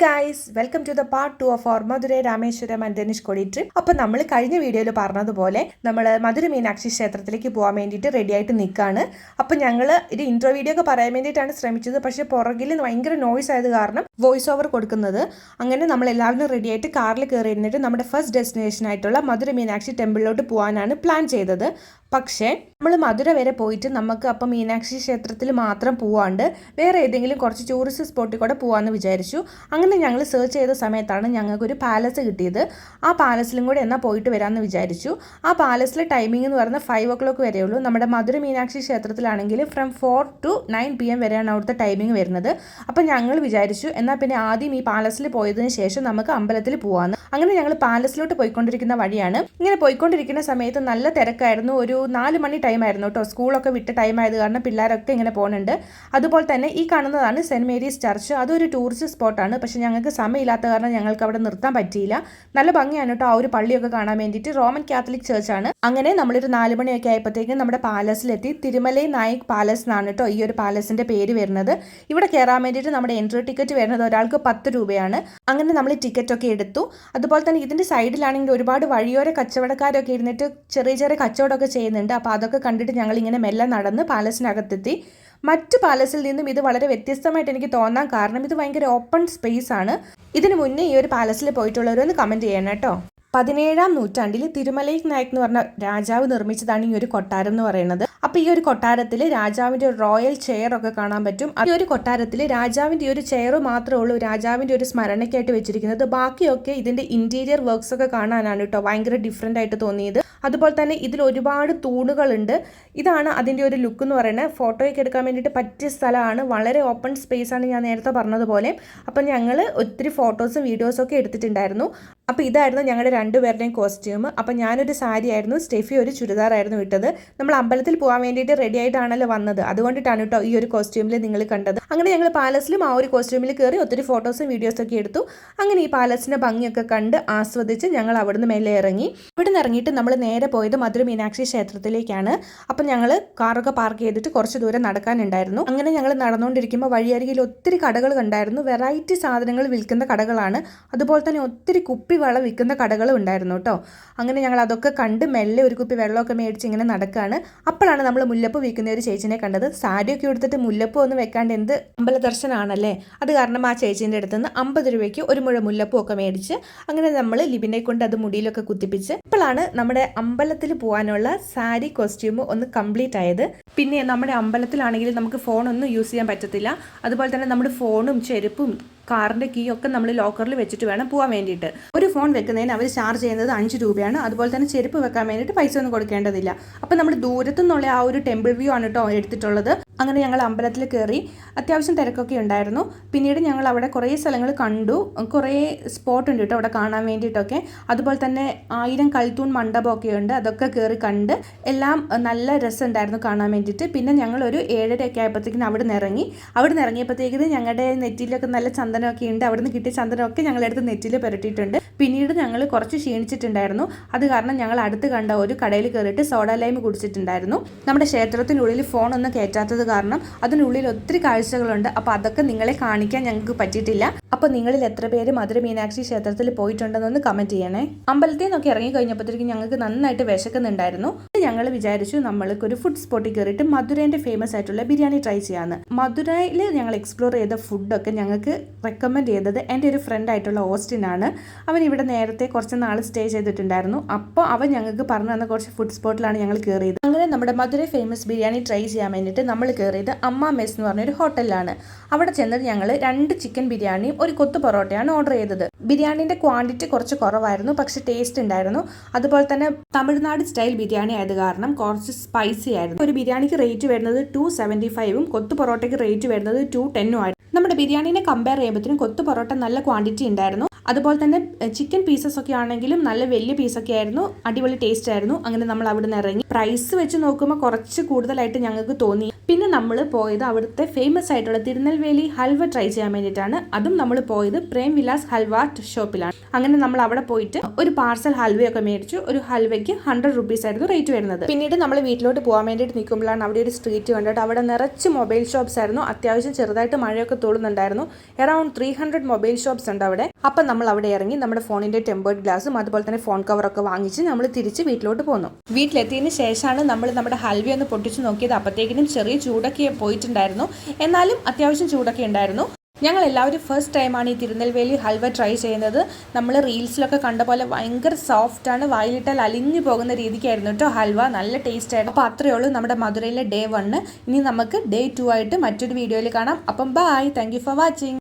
Guys, welcome to the part 2 of our Madurai Rameswaram and Dhanushkodi trip. അപ്പോൾ നമ്മൾ കഴിഞ്ഞ വീഡിയോയിൽ പറഞ്ഞതുപോലെ നമ്മൾ മധുര മീനാക്ഷി ക്ഷേത്രത്തിലേക്ക് പോകാൻ വേണ്ടിയിട്ട് റെഡി ആയിട്ട് നിൽക്കുകയാണ്. അപ്പോൾ ഞങ്ങൾ ഒരു ഇൻട്രോ വീഡിയോ ഒക്കെ പറയാൻ വേണ്ടിയിട്ടാണ് ശ്രമിച്ചത്. പക്ഷേ പുറകിൽ ഭയങ്കര നോയ്സ് ആയത് കാരണം വോയിസ് ഓവർ കൊടുക്കുന്നത്. അങ്ങനെ നമ്മൾ എല്ലാവരും റെഡി ആയിട്ട് കാറിൽ കയറി ഇരുന്നിട്ട് നമ്മുടെ ഫസ്റ്റ് ഡെസ്റ്റിനേഷൻ ആയിട്ടുള്ള മധുര മീനാക്ഷി ടെമ്പിളിലോട്ട് പോകാനാണ് പ്ലാൻ ചെയ്തത്. പക്ഷേ നമ്മൾ മധുര വരെ പോയിട്ട് നമുക്ക് അപ്പം മീനാക്ഷി ക്ഷേത്രത്തിൽ മാത്രം പോവാണ്ട് വേറെ ഏതെങ്കിലും കുറച്ച് ടൂറിസ്റ്റ് സ്പോട്ടിൽ കൂടെ പോകാമെന്ന് വിചാരിച്ചു. അങ്ങനെ ഞങ്ങൾ സെർച്ച് ചെയ്ത സമയത്താണ് ഞങ്ങൾക്കൊരു പാലസ് കിട്ടിയത്. ആ പാലസിലും കൂടെ എന്നാൽ പോയിട്ട് വരാമെന്ന് വിചാരിച്ചു. ആ പാലസിലെ ടൈമിംഗ് എന്ന് പറയുന്നത് 5 o'clock വരെയുള്ളൂ. നമ്മുടെ Madurai Meenakshi ക്ഷേത്രത്തിലാണെങ്കിൽ from 4 to 9 PM വരെയാണ് അവിടുത്തെ ടൈമിംഗ് വരുന്നത്. അപ്പം ഞങ്ങൾ വിചാരിച്ചു എന്നാൽ പിന്നെ ആദ്യം ഈ പാലസിൽ പോയതിന് ശേഷം നമുക്ക് അമ്പലത്തിൽ പോകാമെന്ന്. അങ്ങനെ ഞങ്ങൾ പാലസിലോട്ട് പോയിക്കൊണ്ടിരിക്കുന്ന വഴിയാണ്. ഇങ്ങനെ പോയിക്കൊണ്ടിരിക്കുന്ന സമയത്ത് നല്ല തിരക്കായിരുന്നു. ഒരു 4 മണി ടൈമായിരുന്നു കേട്ടോ. സ്കൂളൊക്കെ വിട്ട ടൈം ആയത് കാരണം പിള്ളേരൊക്കെ ഇങ്ങനെ പോകുന്നുണ്ട്. അതുപോലെ തന്നെ ഈ കാണുന്നതാണ് സെൻറ്റ് മേരീസ് ചർച്ച്. അതൊരു ടൂറിസ്റ്റ് സ്പോട്ടാണ്. പക്ഷെ ഞങ്ങൾക്ക് സമയമില്ലാത്ത കാരണം ഞങ്ങൾക്ക് അവിടെ നിർത്താൻ പറ്റിയില്ല. നല്ല ഭംഗിയാണ് കേട്ടോ ആ ഒരു പള്ളിയൊക്കെ കാണാൻ വേണ്ടിയിട്ട്. റോമൻ കാത്തലിക് ചർച്ചാണ്. അങ്ങനെ നമ്മളൊരു 4 മണിയൊക്കെ ആയപ്പോഴത്തേക്കും നമ്മുടെ പാലസിലെത്തി. തിരുമലൈ നായിക് പാലസ് എന്നാണ് കേട്ടോ ഈ ഒരു പാലസിന്റെ പേര് വരുന്നത്. ഇവിടെ കയറാൻ വേണ്ടിയിട്ട് നമ്മുടെ എൻട്രി ടിക്കറ്റ് വരുന്നത് ഒരാൾക്ക് 10 രൂപയാണ്. അങ്ങനെ നമ്മൾ ടിക്കറ്റ് ഒക്കെ എടുത്തു. അതുപോലെ തന്നെ ഇതിന്റെ സൈഡിലാണെങ്കിൽ ഒരുപാട് വഴിയോര കച്ചവടക്കാരൊക്കെ ഇരുന്നിട്ട് ചെറിയ ചെറിയ കച്ചവടമൊക്കെ ചെയ്യുന്നുണ്ട്. അപ്പോൾ അതൊക്കെ കണ്ടിട്ട് ഞങ്ങൾ ഇങ്ങനെ മെല്ലെ നടന്ന് പാലസിനകത്തെത്തി. മറ്റു പാലസിൽ നിന്നും ഇത് വളരെ വ്യത്യസ്തമായിട്ട് എനിക്ക് തോന്നാൻ കാരണം ഇത് ഭയങ്കര ഓപ്പൺ സ്പേസ് ആണ്. ഇതിനു മുന്നേ ഈ ഒരു പാലസിൽ പോയിട്ടുള്ളവരൊന്ന് കമൻറ്റ് ചെയ്യണം കേട്ടോ. 17ാം നൂറ്റാണ്ടിൽ തിരുമലൈ നായക് എന്ന് പറഞ്ഞ രാജാവ് നിർമ്മിച്ചതാണ് ഈ ഒരു കൊട്ടാരം എന്ന് പറയുന്നത്. അപ്പോൾ ഈ ഒരു കൊട്ടാരത്തിൽ രാജാവിൻ്റെ ഒരു റോയൽ ചെയർ ഒക്കെ കാണാൻ പറ്റും. ഈ ഒരു കൊട്ടാരത്തിൽ രാജാവിൻ്റെ ഒരു ചെയർ മാത്രമേ ഉള്ളൂ രാജാവിൻ്റെ ഒരു സ്മരണയ്ക്കായിട്ട് വെച്ചിരിക്കുന്നത്. ബാക്കിയൊക്കെ ഇതിൻ്റെ ഇന്റീരിയർ വർക്ക്സ് ഒക്കെ കാണാനാണ് കേട്ടോ ഭയങ്കര ഡിഫറെൻ്റ് ആയിട്ട് തോന്നിയത്. അതുപോലെ തന്നെ ഇതിൽ ഒരുപാട് തൂണുകളുണ്ട്. ഇതാണ് അതിൻ്റെ ഒരു ലുക്ക് എന്ന് പറയുന്നത്. ഫോട്ടോയൊക്കെ എടുക്കാൻ വേണ്ടിയിട്ട് പറ്റിയ സ്ഥലമാണ്. വളരെ ഓപ്പൺ സ്പേസ് ആണ് ഞാൻ നേരത്തെ പറഞ്ഞതുപോലെ. അപ്പം ഞങ്ങൾ ഒത്തിരി ഫോട്ടോസും വീഡിയോസും ഒക്കെ എടുത്തിട്ടുണ്ടായിരുന്നു. അപ്പോൾ ഇതായിരുന്നു ഞങ്ങളുടെ രണ്ടുപേരുടെയും കോസ്റ്റ്യൂം. അപ്പം ഞാനൊരു സാരി ആയിരുന്നു, സ്റ്റെഫി ഒരു ചുരിദാറായിരുന്നു ഇട്ടത്. നമ്മൾ അമ്പലത്തിൽ പോകാൻ വേണ്ടിയിട്ട് റെഡി ആയിട്ടാണല്ലോ വന്നത്. അതുകൊണ്ടിട്ടാണ് കേട്ടോ ഈ ഒരു കോസ്റ്റ്യൂമിൽ നിങ്ങൾ കണ്ടത്. അങ്ങനെ ഞങ്ങൾ പാലസിലും ആ ഒരു കോസ്റ്റ്യൂമിൽ കയറി ഒത്തിരി ഫോട്ടോസും വീഡിയോസൊക്കെ എടുത്തു. അങ്ങനെ ഈ പാലസിൻ്റെ ഭംഗിയൊക്കെ കണ്ട് ആസ്വദിച്ച് ഞങ്ങൾ അവിടുന്ന് മേലെ ഇറങ്ങി. ഇവിടുന്ന് ഇറങ്ങിയിട്ട് നമ്മൾ നേരെ പോയത് മധുര മീനാക്ഷി ക്ഷേത്രത്തിലേക്കാണ്. അപ്പം ഞങ്ങൾ കാറൊക്കെ പാർക്ക് ചെയ്തിട്ട് കുറച്ച് ദൂരം നടക്കാനുണ്ടായിരുന്നു. അങ്ങനെ ഞങ്ങൾ നടന്നുകൊണ്ടിരിക്കുമ്പോൾ വഴിയരികിൽ ഒത്തിരി കടകൾ കണ്ടായിരുന്നു. വെറൈറ്റി സാധനങ്ങൾ വിൽക്കുന്ന കടകളാണ്. അതുപോലെ തന്നെ ഒത്തിരി കുപ്പി വെള്ളം വിൽക്കുന്ന കടകളും ഉണ്ടായിരുന്നു കേട്ടോ. അങ്ങനെ ഞങ്ങൾ അതൊക്കെ കണ്ട് മെല്ലെ ഒരു കുപ്പി വെള്ളമൊക്കെ മേടിച്ച് ഇങ്ങനെ നടക്കുകയാണ്. അപ്പോഴാണ് നമ്മൾ മുല്ലപ്പൂ വിൽക്കുന്ന ഒരു ചേച്ചിനെ കണ്ടത്. സാരിയൊക്കെ എടുത്തിട്ട് മുല്ലപ്പൂ ഒന്നും വെക്കാണ്ട് എന്ത് അമ്പല ദർശനമാണല്ലേ. അത് കാരണം ആ ചേച്ചീൻ്റെ അടുത്ത് നിന്ന് 50 രൂപയ്ക്ക് ഒരു മുഴ മുല്ലപ്പൂ ഒക്കെ മേടിച്ച് അങ്ങനെ നമ്മൾ ലിബിനെ കൊണ്ട് അത് മുടിയിലൊക്കെ കുത്തിപ്പിച്ച് ഇപ്പോഴാണ് നമ്മുടെ അമ്പലത്തിൽ പോകാനുള്ള സാരി കോസ്റ്റ്യൂം ഒന്ന് കംപ്ലീറ്റ് ആയത്. പിന്നെ നമ്മുടെ അമ്പലത്തിലാണെങ്കിൽ നമുക്ക് ഫോണൊന്നും യൂസ് ചെയ്യാൻ പറ്റത്തില്ല. അതുപോലെ തന്നെ നമ്മുടെ ഫോണും ചെരുപ്പും കാറിൻ്റെ കീ ഒക്കെ നമ്മൾ ലോക്കറിൽ വെച്ചിട്ട് വേണം പോകാൻ വേണ്ടിയിട്ട്. ഒരു ഫോൺ വെക്കുന്നതിന് അവർ ചാർജ് ചെയ്യുന്നത് 5 രൂപയാണ്. അതുപോലെ തന്നെ ചെരുപ്പ് വെക്കാൻ വേണ്ടിയിട്ട് പൈസ ഒന്നും കൊടുക്കേണ്ടതില്ല. അപ്പോൾ നമ്മൾ ദൂരത്തു നിന്നുള്ള ആ ഒരു ടെമ്പിൾ വ്യൂ ആണ് കേട്ടോ എടുത്തിട്ടുള്ളത്. അങ്ങനെ ഞങ്ങൾ അമ്പലത്തിൽ കയറി. അത്യാവശ്യം തിരക്കൊക്കെ ഉണ്ടായിരുന്നു. പിന്നീട് ഞങ്ങൾ അവിടെ കുറേ സ്ഥലങ്ങൾ കണ്ടു. കുറേ സ്പോട്ട് ഉണ്ട് കേട്ടോ അവിടെ കാണാൻ വേണ്ടിയിട്ടൊക്കെ. അതുപോലെ തന്നെ 1000 കൽത്തൂൺ മണ്ഡപമൊക്കെ ഉണ്ട്. അതൊക്കെ കയറി കണ്ട് എല്ലാം നല്ല രസമുണ്ടായിരുന്നു കാണാൻ വേണ്ടിയിട്ട്. പിന്നെ ഞങ്ങൾ ഒരു 7:30 ആയപ്പോഴത്തേക്കിനും അവിടെ നിന്ന് ഇറങ്ങി. അവിടെ നിന്ന് ഇറങ്ങിയപ്പോഴത്തേക്കിന് ഞങ്ങളുടെ നെറ്റിയിലൊക്കെ നല്ല ചന്ദനമൊക്കെ ഉണ്ട്. അവിടെ നിന്ന് കിട്ടിയ ചന്ദനമൊക്കെ ഞങ്ങളെടുത്ത് നെറ്റിയിൽ പുരട്ടിയിട്ടുണ്ട്. പിന്നീട് ഞങ്ങൾ കുറച്ച് ക്ഷീണിച്ചിട്ടുണ്ടായിരുന്നു. അത് കാരണം ഞങ്ങൾ അടുത്ത് കണ്ട ഒരു കടയിൽ കയറിയിട്ട് സോഡ ലൈം കുടിച്ചിട്ടുണ്ടായിരുന്നു. നമ്മുടെ ക്ഷേത്രത്തിനുള്ളിൽ ഫോണൊന്നും കയറ്റാത്തത് കാരണം അതിനുള്ളിൽ ഒത്തിരി കാഴ്ചകളുണ്ട്. അപ്പോൾ അതൊക്കെ നിങ്ങളെ കാണിക്കാൻ ഞങ്ങൾക്ക് പറ്റിയിട്ടില്ല. അപ്പോൾ നിങ്ങളിൽ എത്ര പേര് മധുര മീനാക്ഷി ക്ഷേത്രത്തിൽ പോയിട്ടുണ്ടെന്നൊന്ന് കമൻറ്റ് ചെയ്യണേ. അമ്പലത്തിൽ നിന്നൊക്കെ ഇറങ്ങി കഴിഞ്ഞപ്പോഴത്തേക്കും ഞങ്ങൾക്ക് നന്നായിട്ട് വിശക്കുന്നുണ്ടായിരുന്നു. ഞങ്ങൾ വിചാരിച്ചു നമ്മൾക്കൊരു ഫുഡ് സ്പോട്ടിൽ കയറിയിട്ട് മധുരേൻ്റെ ഫേമസ് ആയിട്ടുള്ള ബിരിയാണി ട്രൈ ചെയ്യാമെന്ന്. മധുരയിൽ ഞങ്ങൾ എക്സ്പ്ലോർ ചെയ്ത ഫുഡൊക്കെ ഞങ്ങൾക്ക് റെക്കമെൻഡ് ചെയ്തത് എൻ്റെ ഒരു ഫ്രണ്ട് ആയിട്ടുള്ള ഓസ്റ്റിനാണ്. അവൻ ഇവിടെ നേരത്തെ കുറച്ച് നാൾ സ്റ്റേ ചെയ്തിട്ടുണ്ടായിരുന്നു. അപ്പോൾ അവൻ ഞങ്ങൾക്ക് പറഞ്ഞു തന്ന കുറച്ച് ഫുഡ് സ്പോട്ടിലാണ് ഞങ്ങൾ കയറിയത്. അങ്ങനെ നമ്മുടെ മധുര ഫേമസ് ബിരിയാണി ട്രൈ ചെയ്യാൻ വേണ്ടിയിട്ട് നമ്മൾ കയറിയത് അമ്മ മെസ് എന്ന് പറഞ്ഞൊരു ഹോട്ടലിലാണ്. അവിടെ ചെന്നിട്ട് ഞങ്ങൾ 2 ചിക്കൻ ബിരിയാണിയും ഒരു കൊത്തു പൊറോട്ടയാണ് ഓർഡർ ചെയ്തത്. ബിരിയാണിൻ്റെ ക്വാണ്ടിറ്റി കുറച്ച് കുറവായിരുന്നു, പക്ഷെ ടേസ്റ്റ് ഉണ്ടായിരുന്നു. അതുപോലെ തന്നെ തമിഴ്നാട് സ്റ്റൈൽ ബിരിയാണി ആയത് കാരണം കുറച്ച് സ്പൈസി ആയിരുന്നു. ഒരു ബിരിയാണിക്ക് റേറ്റ് വരുന്നത് 275 കൊത്തു പൊറോട്ടയ്ക്ക് റേറ്റ് വരുന്നത് 210 ആയിരുന്നു. നമ്മുടെ ബിരിയാണിനെ കമ്പയർ ചെയ്യുമ്പോഴത്തേനും കൊത്തു പൊറോട്ട നല്ല ക്വാണ്ടിറ്റി ഉണ്ടായിരുന്നു. അതുപോലെ തന്നെ ചിക്കൻ പീസസ് ഒക്കെ ആണെങ്കിലും നല്ല വലിയ പീസൊക്കെ ആയിരുന്നു. അടിപൊളി ടേസ്റ്റ് ആയിരുന്നു. അങ്ങനെ നമ്മൾ അവിടെ നിന്ന് ഇറങ്ങി. പ്രൈസ് വെച്ച് നോക്കുമ്പോൾ കുറച്ച് കൂടുതലായിട്ട് ഞങ്ങൾക്ക് തോന്നി. പിന്നെ നമ്മൾ പോയത് അവിടുത്തെ ഫേമസ് ആയിട്ടുള്ള തിരുനെൽവേലി ഹൽവ ട്രൈ ചെയ്യാൻ വേണ്ടിയിട്ടാണ്. അതും നമ്മൾ പോയത് പ്രേം വിലാസ് ഹൽവ ഷോപ്പിലാണ്. അങ്ങനെ നമ്മൾ അവിടെ പോയിട്ട് ഒരു പാർസൽ ഹൽവയൊക്കെ മേടിച്ചു. ഒരു ഹൽവയ്ക്ക് 100 rupees ആയിരുന്നു റേറ്റ് വരുന്നത്. പിന്നീട് നമ്മൾ വീട്ടിലോട്ട് പോകാൻ വേണ്ടിയിട്ട് നിൽക്കുമ്പോഴാണ് അവിടെ ഒരു സ്ട്രീറ്റ് കണ്ടിട്ട് അവിടെ നിറച്ച് മൊബൈൽ ഷോപ്സ് ആയിരുന്നു. അത്യാവശ്യം ചെറുതായിട്ട് മഴയൊക്കെ തോന്നുന്നുണ്ടായിരുന്നു. അറൌണ്ട് 300 മൊബൈൽ ഷോപ്സ് ഉണ്ട് അവിടെ. അപ്പം നമ്മൾ അവിടെ ഇറങ്ങി നമ്മുടെ ഫോണിൻ്റെ ടെമ്പേർഡ് ഗ്ലാസും അതുപോലെ തന്നെ ഫോൺ കവറൊക്കെ വാങ്ങിച്ച് നമ്മൾ തിരിച്ച് വീട്ടിലോട്ട് പോന്നു. വീട്ടിലെത്തിയതിന് ശേഷമാണ് നമ്മൾ നമ്മുടെ ഹൽവ ഒന്ന് പൊട്ടിച്ച് നോക്കിയത്. അപ്പോഴത്തേക്കിനും ചെറിയ ചൂടൊക്കെ പോയിട്ടുണ്ടായിരുന്നു, എന്നാലും അത്യാവശ്യം ചൂടൊക്കെ ഉണ്ടായിരുന്നു. ഞങ്ങൾ എല്ലാവരും ഫസ്റ്റ് ടൈമാണ് ഈ തിരുനെൽവേലി ഹൽവ ട്രൈ ചെയ്യുന്നത്. നമ്മൾ റീൽസിലൊക്കെ കണ്ട പോലെ ഭയങ്കര സോഫ്റ്റാണ്, വായിലിട്ടാൽ അലിഞ്ഞു പോകുന്ന രീതിക്കായിരുന്നു കേട്ടോ ഹൽവ. നല്ല ടേസ്റ്റ് ആയിരുന്നു. അപ്പോൾ അത്രയേ ഉള്ളൂ നമ്മുടെ മധുരയിലെ ഡേ 1. ഇനി നമുക്ക് ഡേ 2 ആയിട്ട് മറ്റൊരു വീഡിയോയിൽ കാണാം. അപ്പം bye, thank you for watching.